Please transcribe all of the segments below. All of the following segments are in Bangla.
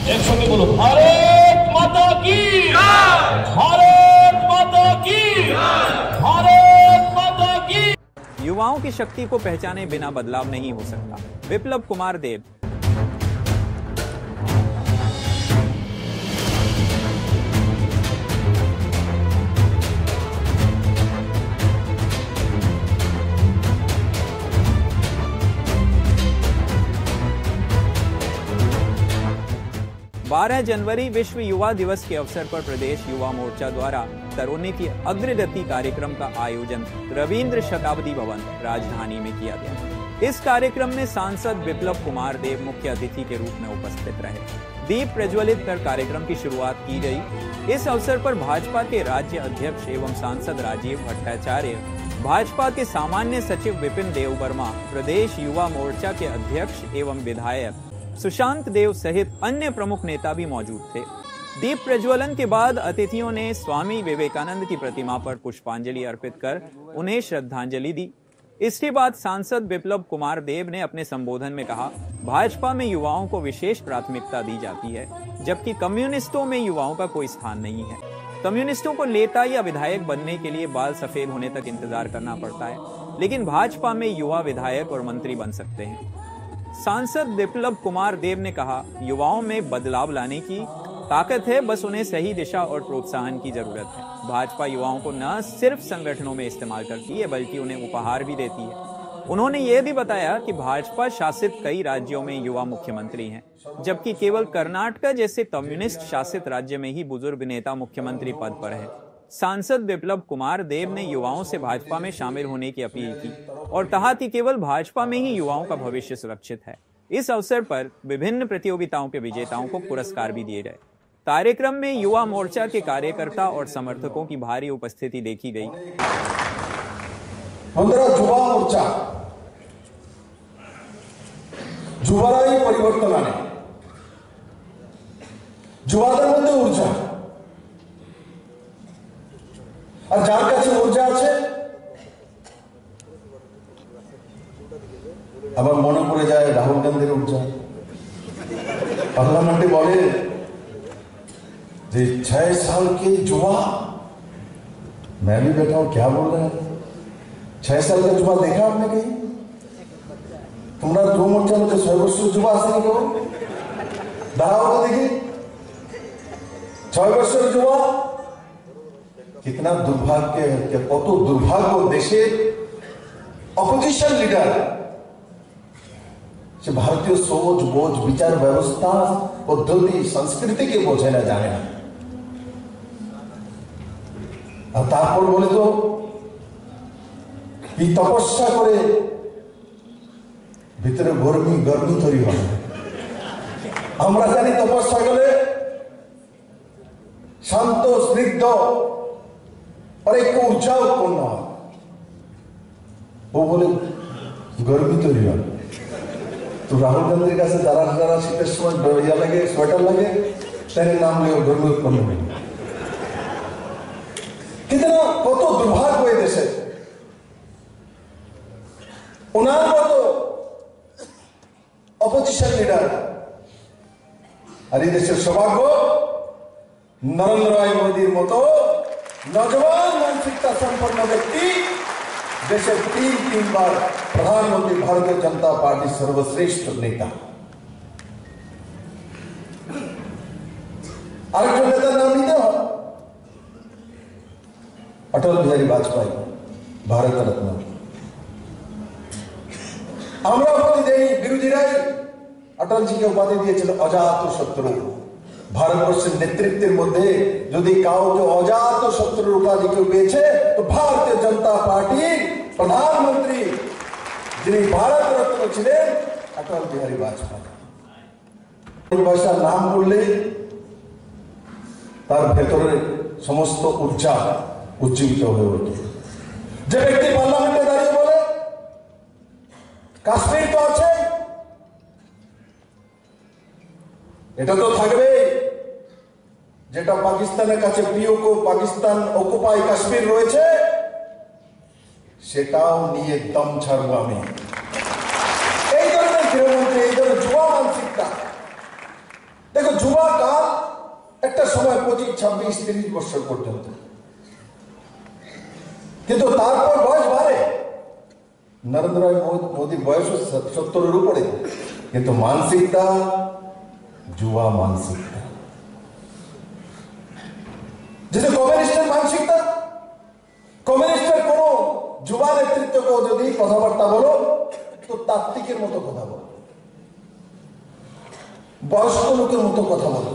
एक संगे बोलो भारत माता की, भारत माता की, भारत माता की। युवाओं की शक्ति को पहचाने बिना बदलाव नहीं हो सकता। विप्लव कुमार देव। 12 जनवरी विश्व युवा दिवस के अवसर पर प्रदेश युवा मोर्चा द्वारा तरोने की अग्रगति कार्यक्रम का आयोजन रविंद्र शताब्दी भवन राजधानी में किया गया। इस कार्यक्रम में सांसद विप्लव कुमार देव मुख्य अतिथि के रूप में उपस्थित रहे। दीप प्रज्वलित कर कार्यक्रम की शुरुआत की गई। इस अवसर पर भाजपा के राज्य अध्यक्ष एवं सांसद राजीव भट्टाचार्य, भाजपा के सामान्य सचिव विपिन देव वर्मा, प्रदेश युवा मोर्चा के अध्यक्ष एवं विधायक सुशांत देव सहित अन्य प्रमुख नेता भी मौजूद थे। दीप प्रज्वलन के बाद अतिथियों ने स्वामी विवेकानंद की प्रतिमा पर पुष्पांजलि अर्पित कर उन्हें श्रद्धांजलि दी। इसके बाद सांसद विप्लव कुमार देव ने अपने संबोधन में कहा, भाजपा में युवाओं को विशेष प्राथमिकता दी जाती है, जबकि कम्युनिस्टों में युवाओं का कोई स्थान नहीं है। कम्युनिस्टों को नेता या विधायक बनने के लिए बाल सफेद होने तक इंतजार करना पड़ता है, लेकिन भाजपा में युवा विधायक और मंत्री बन सकते हैं। सांसद विप्लव कुमार देव ने कहा, युवाओं में बदलाव लाने की ताकत है, बस उन्हें सही दिशा और प्रोत्साहन की जरूरत है। भाजपा युवाओं को न सिर्फ संगठनों में इस्तेमाल करती है, बल्कि उन्हें उपहार भी देती है। उन्होंने ये भी बताया कि भाजपा शासित कई राज्यों में युवा मुख्यमंत्री हैं, जबकि केवल कर्नाटक जैसे कम्युनिस्ट शासित राज्य में ही बुजुर्ग नेता मुख्यमंत्री पद पर है। सांसद विप्लव कुमार देव ने युवाओं से भाजपा में शामिल होने की अपील की और कहा कि केवल भाजपा में ही युवाओं का भविष्य सुरक्षित है। इस अवसर पर विभिन्न प्रतियोगिताओं के विजेताओं को पुरस्कार भी दिए गए। कार्यक्रम में युवा मोर्चा के कार्यकर्ता और समर्थकों की भारी उपस्थिति देखी गई। 15 युवा मोर्चा युवाराई परिवर्तन आने युवाদের মধ্যে ऊर्जा আর যার কাছে ऊर्जा আছে আবার মনে পড়ে যায় রাহুল গান্ধীর ऊर्जा। पार्लियामेंट बोले जे 6 साल के युवा, मैं भी बैठा हूं, क्या बोल रहे हैं? 6 साल का युवा देखा आपने कहीं? तुम्हारा दो मोर्चा में 6 वर्ष युवा आसे कहो दाঁড়াও तो देखिए 6 वर्ष युवा। कितना दुर्भाग्य है, कत दुर्भाग्य देशे अपोजिशन लीडर से भारतीय सोच बोझ विचार व्यवस्था पद्धति संस्कृति के बोझे ना जाने ना। और तारपर बोले तो ये तपस्या करे भीतरे गर्मी तैरी हो। আমরা জানি তপস্যা করে শান্ত স্নিগ্ধ और एक ऊर्जा उत्पन्न হয়। वो बोले गर्मी तैरी हो। तो राहुल गांधी का से जरा जरा शीत समय लगे स्वेटर लगे तेरे नाम ले गर्मी उत्पन्न हुई। कितना कत दुर्भाग्य देश उनार मतो अपोजिशन लीडर और ये देश सौभाग्य नरेंद्र भाई मोदीर मतो नौजवान मानसिकता संपन्न व्यक्ति देशे 3 बार प्रधानमंत्री भारतीय जनता पार्टी सर्वश्रेष्ठ नेता। आरेकटा नेतार नाम निते हो अटल बिहारी वाजपेयी, भारत रत्न। আমরা প্রতিদিন বিরোধীরাই अटल जी के उपाधि दिए अजात शत्रु। भारतवर्षের নেতৃত্বের মধ্যে যদি কাউকে অজাত শত্রুর উপাধি কেউ পেয়েছে তো भारतीय जनता पार्टी प्रधानमंत्री যিনি भारत रत्न ছিলেন अटल बिहारी वाजपेयी। भाषा नाम করলে তার ভেতরে সমস্ত ऊर्जा উজ্জীবিত হয়ে ওঠে। যে ব্যক্তি পার্লামেন্টে দাঁড়িয়ে বলে কাশ্মীর তো আছে, এটা তো থাকবে, যেটা পাকিস্তানের কাছে পিওকে পাকিস্তান অকুপাই কাশ্মীর রয়েছে সেটাও নিয়ে দম ছাড়বো আমি। এই ধরনের গৃহমন্ত্রী, এই ধরনের যুবা মানসিকতা। দেখো যুব যুবা কাল একটা সময় 25, 26, 30 বছর পর্যন্ত, কিন্তু তারপর বয়স বাড়ে। নরেন্দ্র মোদীর বয়স 70-এর উপরে, কিন্তু মানসিকতা যুবা মানসিকতা। যেটা কমিউনিস্টের মানসিকতা, কমিউনিস্টের কোন যুবা নেতৃত্বকে যদি কথাবার্তা বলো তো তাত্ত্বিকের মতো কথা বলো, বয়স্ক লোকের মতো কথা বলো।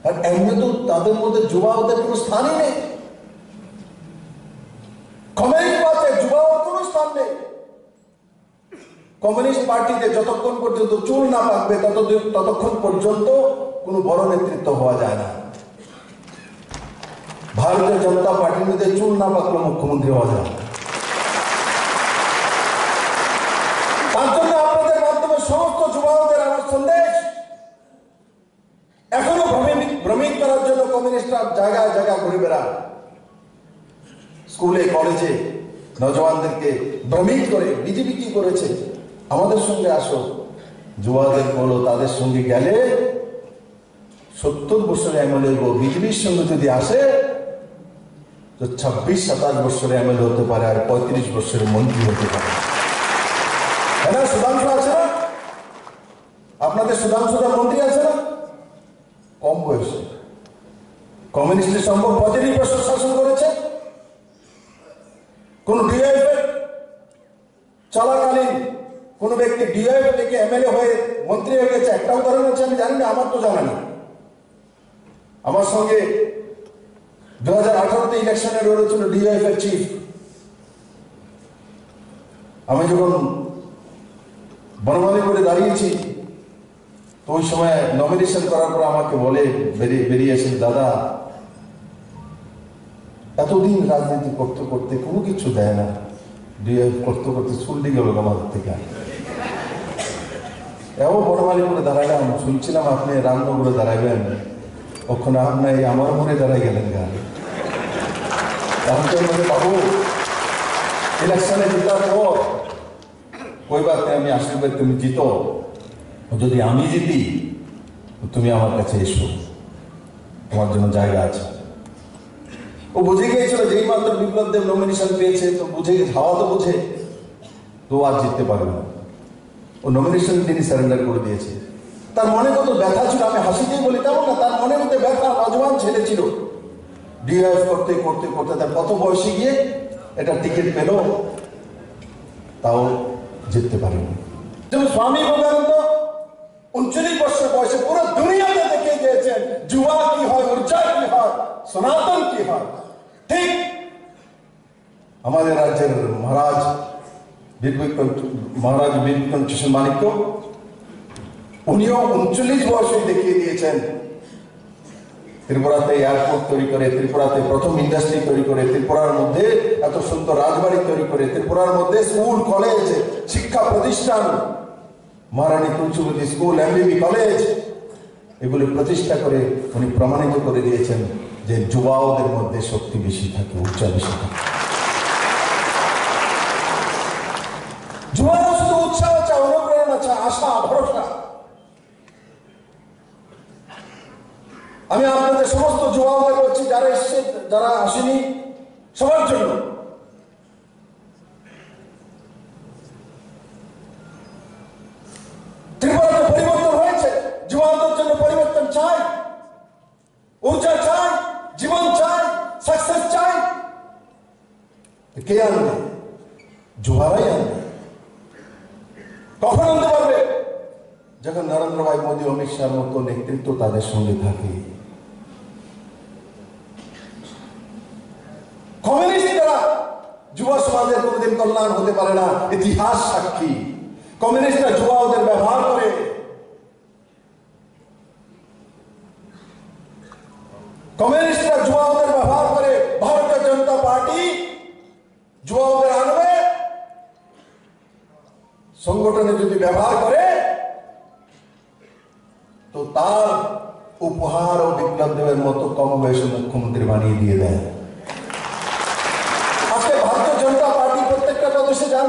আর এমনি তো তাদের মধ্যে যুবা ওদের কোনো স্থানই নেই। কমিউনিস্ট পার্টিতে যুবা কোনো স্থান নেই। কমিউনিস্ট পার্টিতে যতক্ষণ পর্যন্ত চুল না পাকবে ততক্ষণ পর্যন্ত কোনো বড় নেতৃত্ব হওয়া যায় না। ভারতীয় জনতা পার্টির মধ্যে চুল না পাকলে মুখ্যমন্ত্রী হওয়া যায়। তার জন্য আপনাদের মাধ্যমে সমস্ত যুবকদের আমার সন্দেশ, এখনো ভ্রমিত করার জন্য কমিউনিস্টরা জায়গায় জায়গায় ঘুরে বেড়ায়, স্কুলে কলেজে নজওয়ানদেরকে ভ্রমিত করে। বিজেপি কি করেছে? আমাদের সঙ্গে আসো, যুবাদের বলো, তাদের সঙ্গে গেলে 70 বছরে এমএলএ হবো। বিজেপির সঙ্গে যদি আসে তো 26-27 বছরে এমএলএ হতে পারে, আর 35 বছরে মন্ত্রী হতে পারে। হ্যাঁ, সুধাংশু আছে না আপনাদের? সুধাংশুরা মন্ত্রী আছে না? কম বয়সে। কমিউনিস্টের সম্ভব 35 বছর শাসন করেছে। কোন ডিআইএফ চলাকালীন কোন ব্যক্তি ডিআইএফ থেকে এমএলএ হয়ে মন্ত্রী হয়ে গেছে? একটা উদাহরণ আছে, আমি জানি না, আমার তো জানা নেই। আমার সঙ্গে 2018-তে ইলেকশনে লড়েছিল ডিআইএফ এর চিফ। আমি যখন বনমালী করে দাঁড়িয়েছি তো ওই সময় নমিনেশন করার পর আমাকে বলে বেরিয়েছেন, দাদা এতদিন রাজনীতি করতে করতে কোনো কিছু দেয় না, ডিআইএফ করতে করতে চুল্লি গেল আমাদের থেকে। এও বনমালী করে দাঁড়ালাম, শুনছিলাম আপনি রামনগরে দাঁড়াইবেন, ওখানে আপনার আমার মনে দাঁড়াই গেলেন গান। বাবু ইলেকশনে জিতার পর ওই বাতে আমি আশীর্বাদ, তুমি জিতো, যদি আমি জিতি তুমি আমার কাছে এসো, তোমার জন্য জায়গা আছে। ও বুঝে গিয়েছিল যেই মাত্র বিপ্লব দেব নমিনেশন পেয়েছে, তো বুঝে হাওয়া তো বুঝে, তো আর জিততে পারবে না। ও নমিনেশন তিনি সারেন্ডার করে দিয়েছে। তার মনে কত ব্যথা ছিল, আমি হাসিতেই বলি তেমন না, তার মনের মধ্যে ব্যথা। নজওয়ান ছেলে ছিল, ডিআইএফ করতে করতে করতে তার কত বয়সে গিয়ে এটা টিকিট পেল, তাও জিততে পারেনি। যেমন স্বামী বিবেকানন্দ 39 বছর বয়সে পুরো দুনিয়াতে দেখে গিয়েছেন যুবা কি হয়, ঊর্জা কি হয়, সনাতন কি হয়। ঠিক আমাদের রাজ্যের মহারাজ বীরবিক্রম কৃষ্ণ মানিক্য, উনিও 39 বয়সে দেখিয়ে দিয়েছেন। ত্রিপুরাতে এয়ারপোর্ট তৈরি করে, ত্রিপুরাতে প্রথম ইন্ডাস্ট্রি তৈরি করে, ত্রিপুরার মধ্যে এত সুন্দর রাজবাড়ি তৈরি করে, ত্রিপুরার মধ্যে স্কুল কলেজ শিক্ষা প্রতিষ্ঠান, মহারানী তুলসীবতী স্কুল, এমবিবি কলেজ, এগুলি প্রতিষ্ঠা করে উনি প্রমাণিত করে দিয়েছেন যে যুবাওদের মধ্যে শক্তি বেশি থাকে, উচ্চ বেশি থাকে। যুবারা শুধু উৎসাহ চায়, অনুপ্রেরণা চায়, আশা, ভরসা। আমি আপনাদের সমস্ত যুবাদের বলছি, যারা এসছে যারা আসেনি, সবার জন্য ত্রিপুরাতে পরিবর্তন হয়েছে। যুবাদের জন্য পরিবর্তন চাই, ঊর্জা চাই, জীবন চাই, সাকসেস চাই। কে আনবে? যুবারাই আনবে। কখন আনতে পারবে? যখন নরেন্দ্র ভাই মোদী, অমিত শাহর মতো নেতৃত্ব তাদের সঙ্গে থাকে। কমিউনিস্ট দ্বারা যুব সমাজের কোনদিন কল্যাণ হতে পারে না, ইতিহাস সাক্ষী। কমিউনিস্টরা যুবাদের ব্যবহার করে, কমিউনিস্টরা যুবাদের ব্যবহার করে। ভারতীয় জনতা পার্টি যুবাদের আনবে, সংগঠনে যদি ব্যবহার করে তো তার উপহার ও বিপ্লব দেবের মতো কম বয়সে মুখ্যমন্ত্রী বানিয়ে দিয়ে দেয়। আজকে ভারতীয় জনতা পার্টি প্রত্যেকটা প্রদেশে যান,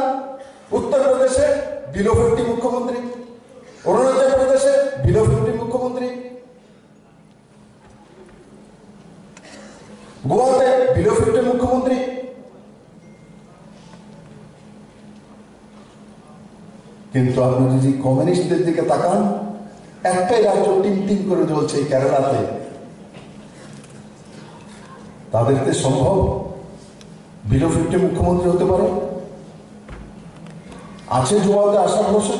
উত্তর প্রদেশে বিলো 50 মুখ্যমন্ত্রী, অরুণাচল প্রদেশে বিলো 50 মুখ্যমন্ত্রী, গোয়াতে বিলো ফিফটির মুখ্যমন্ত্রী, কিন্তু আপনি যদি কমিউনিস্টদের দিকে তাকান, একটাই রাজ্য টিম টিম করে জ্বলছে কেরালাতে। তাদেরকে সম্ভব বিলো ফিফটি মুখ্যমন্ত্রী হতে পারে? আছে যুবাদের আশা ভরসা?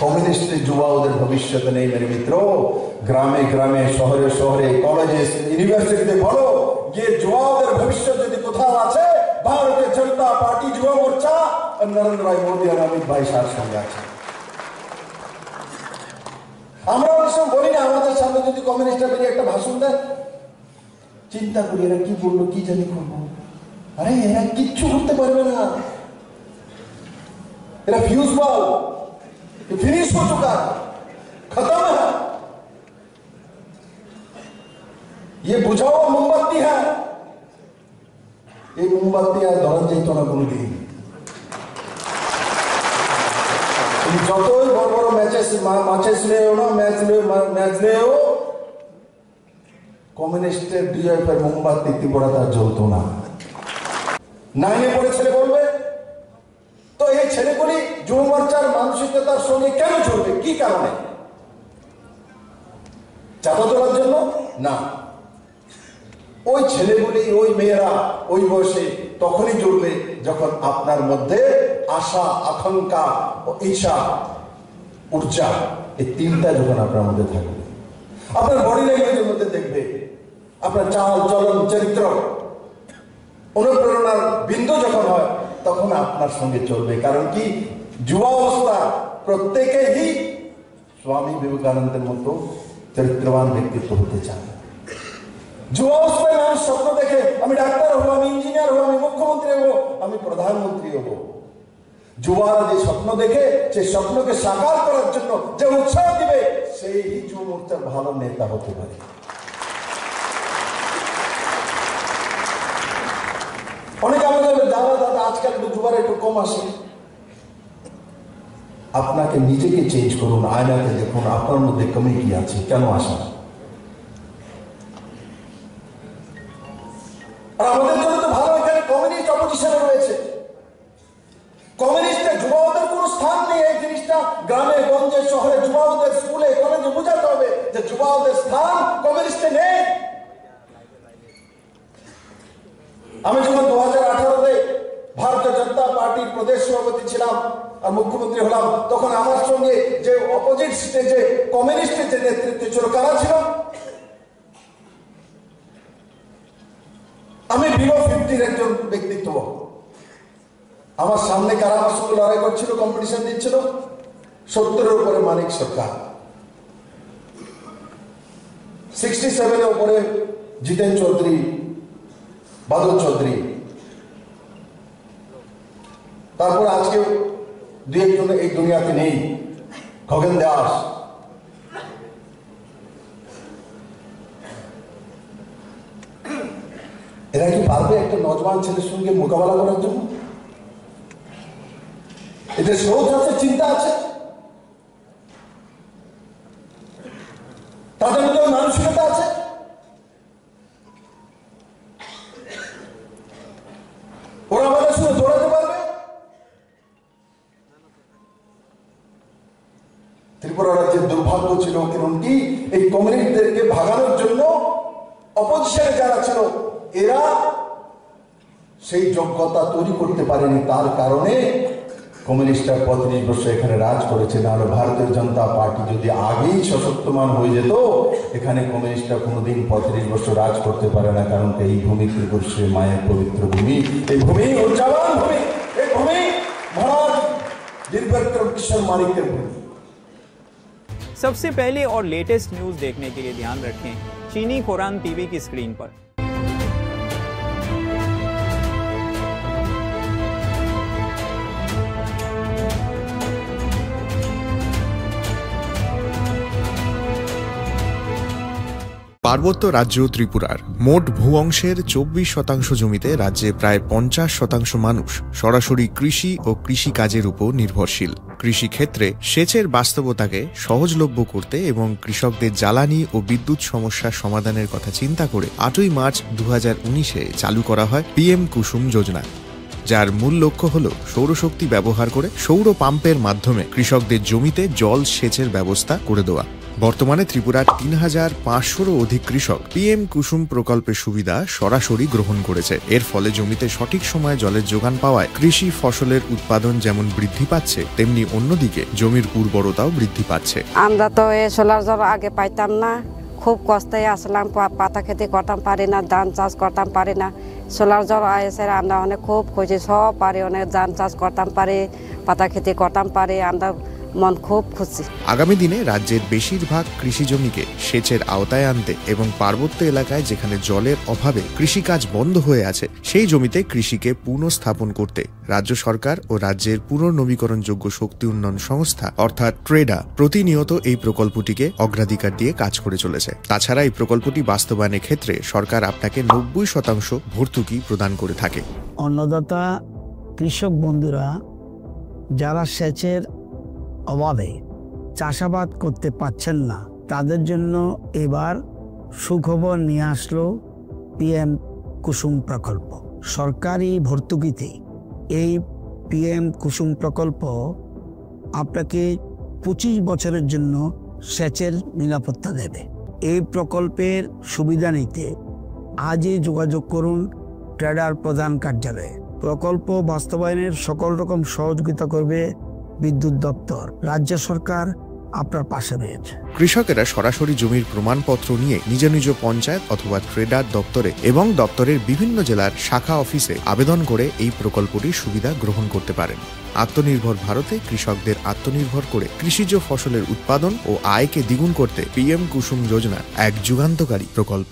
কমিউনিস্টের যুবা ওদের ভবিষ্যৎ নেই মেরে মিত্র। গ্রামে গ্রামে শহরে শহরে কলেজে ইউনিভার্সিটিতে বলো, গিয়ে যুবা ওদের ভবিষ্যৎ যদি কোথাও আছে, ভারতীয় জনতা পার্টি যুব মোর্চা আর নরেন্দ্র ভাই মোদী আর অমিত ভাই সার সঙ্গে আছে। আমরা অনেক সময় বলি না, আমাদের সামনে যদি কমিউনিস্টরা বেরিয়ে একটা ভাষণ দেয়, চিন্তা করি এরা কি বললো, কি জানি করবো। আরে এরা কিচ্ছু করতে পারবে না, এরা ফিউজ বল, फिनिश हो चुका है, खत्म है। ये बुझाओ मोमबत्ती है, ये मोमबत्ती আর ধরা যেত না কোনোদিন। তুমি যতই বড় বড় ম্যাচেস লেও না, ম্যাচ লেও, কমিউনিস্টের ডিএফ এর মোমবাতি তীব্রতা জ্বলতো না। নাইনে পড়ে ছেলে বলবে, তো এই ছেলেগুলি যুব মোর্চার মানসিকতার সঙ্গে কেন চলবে? কি কারণে? চাঁদা তোলার জন্য না। ওই ছেলেগুলি, ওই মেয়েরা ওই বয়সে তখনই চলবে যখন আপনার মধ্যে আশা, আকাঙ্ক্ষা, ইচ্ছা, ঊর্জা, এই তিনটা যখন আপনার মধ্যে থাকবে। আপনার বডি ল্যাঙ্গুয়েজের মধ্যে দেখবে, আপনার চাল চলন চরিত্র অনুপ্রেরণার বিন্দু যখন হয়, তখন আপনার সঙ্গে চলবে। কারণ কি, যুবা অবস্থা প্রত্যেকেই স্বামী বিবেকানন্দের মতো চরিত্রবান ব্যক্তিত্ব হতে চান। যুবা অবস্থায় মানুষ স্বপ্ন দেখে, আমি ডাক্তার হবো, আমি ইঞ্জিনিয়ার হবো, আমি মুখ্যমন্ত্রী হবো, আমি প্রধানমন্ত্রী হবো। যুবারা যে স্বপ্ন দেখে, সেই স্বপ্নকে সাকার করার জন্য যে উৎসাহ দিবে, সেই যুব মোর্চার ভালো নেতা হতে পারে। অনেকে আমাদের দাদা আজকাল একটু যুবারা একটু কম আসে। আপনাকে নিজেকে চেঞ্জ করুন, আয়নাতে দেখুন আপনার মধ্যে কমে কি আছে, কেন আসা। আর আমাদের জন্য তো ভালো, এখানে কমিউনিস্ট অপোজিশনে রয়েছে। কমিউনিস্টের যুবাদের কোনো স্থান নেই। এই জিনিসটা গ্রামে গঞ্জে শহরে যুবাদের স্কুলে কলেজে বোঝাতে হবে যে যুবাদের স্থান কমিউনিস্টে নেই। আমি যখন 2018-তে ভারতীয় জনতা পার্টির প্রদেশ সভাপতি ছিলাম আর মুখ্যমন্ত্রী হলাম, তখন আমার সঙ্গে যে অপোজিট স্টেজে কমিউনিস্টের যে নেতৃত্ব ছিল, কারা ছিল? আমি বিলো 50-র একজন ব্যক্তিত্ব। আমার সামনে কারা আমার সঙ্গে লড়াই করছিল, কম্পিটিশন দিচ্ছিল? 70-এর উপরে মানিক সরকার, 67-এর উপরে জিতেন চৌধুরী, বাদল চৌধুরী, তারপর আজকে দু একজন এই দুনিয়াতে নেই, খগেন দাস। এরা কি পারবে একটা নজওয়ান ছেলের সঙ্গে মোকাবেলা করার জন্য? এদের সোচ আছে, চিন্তা আছে, তাদের মধ্যে মানসিকতা আছে। ওরা আমাদের সঙ্গে দৌড়াতে পারবে? ত্রিপুরা রাজ্যের দুর্ভাগ্য ছিল কি, এই কমিউনিস্টদেরকে ভাগানোর জন্য অপোজিশনে যারা ছিল, এরা সেই যোগ্যতা তৈরি করতে পারেনি। তার কারণে কমিউনিস্টরা 35 বছর এখানে রাজ করেছে। নাহলে ভারতীয় জনতা পার্টি যদি আগেই সশক্তমান হয়ে যেত, এখানে কমিউনিস্টরা কোনোদিন 35 বছর রাজ করতে পারে না। কারণ এই ভূমি ত্রিপুর শ্রী মায়ের পবিত্র ভূমি, এই ভূমি উজ্জ্বল ভূমি, এই ভূমি মহারাজ वीरभद्र किशोर मानिक भूमि। सबसे पहले और लेटेस्ट न्यूज देखने के लिए ध्यान रखें चीनी खोरान टीवी की स्क्रीन पर। পার্বত্য রাজ্য ত্রিপুরার মোট ভূ অংশের 24% জমিতে রাজ্যে প্রায় 50% মানুষ সরাসরি কৃষি ও কৃষিকাজের উপর নির্ভরশীল। কৃষি ক্ষেত্রে সেচের বাস্তবতাকে সহজলভ্য করতে এবং কৃষকদের জ্বালানি ও বিদ্যুৎ সমস্যা সমাধানের কথা চিন্তা করে 8ই মার্চ 2019-এ চালু করা হয় PM কুসুম যোজনা, যার মূল লক্ষ্য হল সৌরশক্তি ব্যবহার করে সৌর পাম্পের মাধ্যমে কৃষকদের জমিতে জল সেচের ব্যবস্থা করে দেওয়া। বর্তমানে ত্রিপুরার 3500-রও অধিক কৃষক PM কুসুম প্রকল্পের সুবিধা সরাসরি গ্রহণ করেছে। এর ফলে জমিতে সঠিক সময়ে জলের যোগান পাওয়ায় কৃষি ফসলের উৎপাদন যেমন বৃদ্ধি পাচ্ছে, তেমনি অন্যদিকে জমির উর্বরতাও বৃদ্ধি পাচ্ছে। আমরা তো এই সোলার জল আগে পাইতাম না, খুব কষ্টে আসলাম, পাতা খেতে করতাম পারি না, ধান চাষ করতাম পারি না। সোলার জল এসে আমরা অনেক খুব খুঁজি, সব পারি, অনেক ধান চাষ করতাম পারি, পাতা খেতে করতাম পারি, আমরা মন খুব খুশি। আগামী দিনে রাজ্যের বেশিরভাগ কৃষি জমিকে সেচের আওতায় আনতে এবং পার্বত্য এলাকায় যেখানে জলের অভাবে কৃষিকাজ বন্ধ হয়ে আছে সেই জমিতে কৃষিকে পুনঃস্থাপন করতে রাজ্য সরকার ও রাজ্যের পুনর্নবীকরণযোগ্য শক্তি উন্নয়ন সংস্থা অর্থাৎ ট্রেডা প্রতিনিয়ত এই প্রকল্পটিকে অগ্রাধিকার দিয়ে কাজ করে চলেছে। তাছাড়া এই প্রকল্পটি বাস্তবায়নের ক্ষেত্রে সরকার আপনাকে 90% ভর্তুকি প্রদান করে থাকে। অন্নদাতা কৃষক বন্ধুরা যারা সেচের অভাবে চাষাবাদ করতে পারছেন না, তাদের জন্য এবার সুখবর নিয়ে আসলো PM কুসুম প্রকল্প। সরকারি ভর্তুকিতে এই PM কুসুম প্রকল্প আপনাকে 25 বছরের জন্য সেচের নিরাপত্তা দেবে। এই প্রকল্পের সুবিধা নিতে আজই যোগাযোগ করুন ট্রেডার প্রধান কার্যালয়ে। প্রকল্প বাস্তবায়নের সকল রকম সহযোগিতা করবে বিদ্যুৎ দপ্তর। রাজ্য সরকার আপনার পাশে রয়েছে। কৃষকেরা সরাসরি জমির প্রমাণপত্র নিয়ে নিজ নিজ পঞ্চায়েত অথবা ট্রেডার দপ্তরে এবং দপ্তরের বিভিন্ন জেলার শাখা অফিসে আবেদন করে এই প্রকল্পটির সুবিধা গ্রহণ করতে পারেন। আত্মনির্ভর ভারতে কৃষকদের আত্মনির্ভর করে কৃষিজ ফসলের উৎপাদন ও আয়কে দ্বিগুণ করতে PM কুসুম যোজনা এক যুগান্তকারী প্রকল্প।